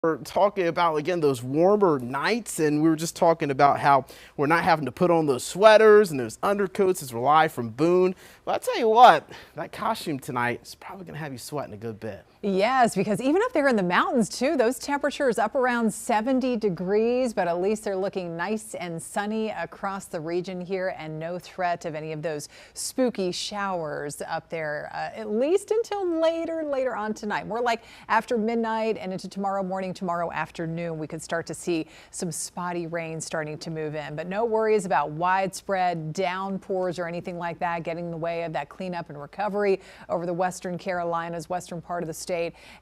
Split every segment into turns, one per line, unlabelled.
We're talking about, again, those warmer nights, and we were just talking about how we're not having to put on those sweaters and those undercoats as we're live from Boone. But I tell you what, that costume tonight is probably going to have you sweating a good bit.
Yes, because even up there in the mountains too, those temperatures up around 70 degrees, but at least they're looking nice and sunny across the region here and no threat of any of those spooky showers up there, at least until later on tonight. More like after midnight and into tomorrow morning, tomorrow afternoon, we could start to see some spotty rain starting to move in, but no worries about widespread downpours or anything like that getting in the way of that cleanup and recovery over the western Carolinas, western part of the state,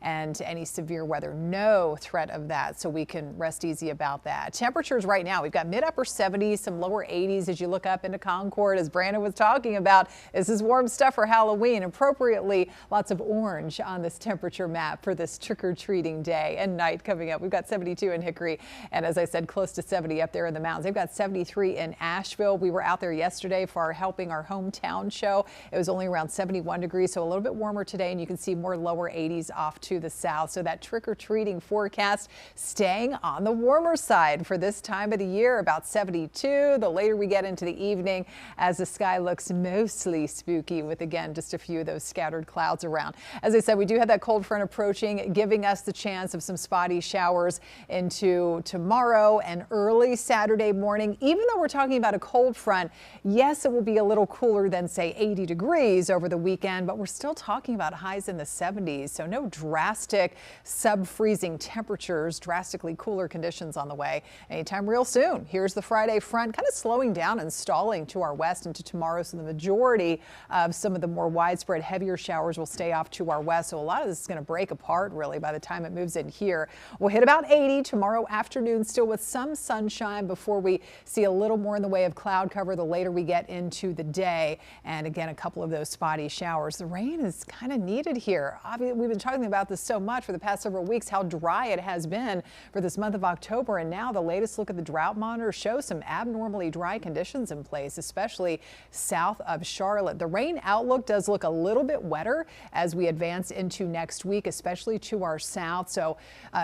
and any severe weather. No threat of that, so we can rest easy about that. Temperatures right now, we've got mid-upper 70s, some lower 80s as you look up into Concord, as Brandon was talking about. This is warm stuff for Halloween. Appropriately, lots of orange on this temperature map for this trick-or-treating day and night coming up. We've got 72 in Hickory, and as I said, close to 70 up there in the mountains. They've got 73 in Asheville. We were out there yesterday for our Helping Our Hometown show. It was only around 71 degrees, so a little bit warmer today, and you can see more lower 80s off to the south. So that trick-or-treating forecast staying on the warmer side for this time of the year, about 72. The later we get into the evening, as the sky looks mostly spooky with, again, just a few of those scattered clouds around. As I said, we do have that cold front approaching, giving us the chance of some spotty showers into tomorrow and early Saturday morning. Even though we're talking about a cold front, yes, it will be a little cooler than, say, 80 degrees over the weekend, but we're still talking about highs in the 70s. So no drastic sub-freezing temperatures, drastically cooler conditions on the way anytime real soon. Here's the Friday front kind of slowing down and stalling to our west into tomorrow. So the majority of some of the more widespread heavier showers will stay off to our west. So a lot of this is going to break apart really by the time it moves in here. We'll hit about 80 tomorrow afternoon, still with some sunshine before we see a little more in the way of cloud cover the later we get into the day. And again, a couple of those spotty showers. The rain is kind of needed here. Obviously, we've been talking about this so much for the past several weeks, how dry it has been for this month of October. And now the latest look at the drought monitor shows some abnormally dry conditions in place, especially south of Charlotte. The rain outlook does look a little bit wetter as we advance into next week, especially to our south. So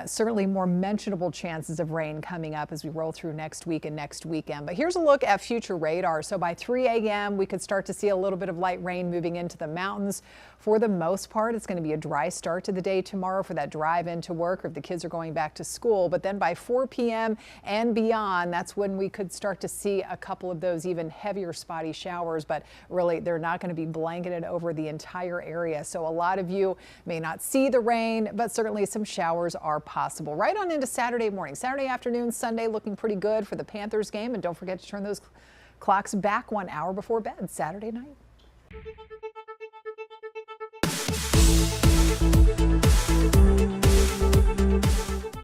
certainly more mentionable chances of rain coming up as we roll through next week and next weekend. But here's a look at future radar. So by 3 a.m. we could start to see a little bit of light rain moving into the mountains. For the most part, it's going to be a dry start to the day tomorrow for that drive into work or if the kids are going back to school. But then by 4 p.m. and beyond, that's when we could start to see a couple of those even heavier spotty showers. But really, they're not going to be blanketed over the entire area. So a lot of you may not see the rain, but certainly some showers are possible. Right on into Saturday morning, Saturday afternoon, Sunday looking pretty good for the Panthers game. And don't forget to turn those clocks back 1 hour before bed Saturday night.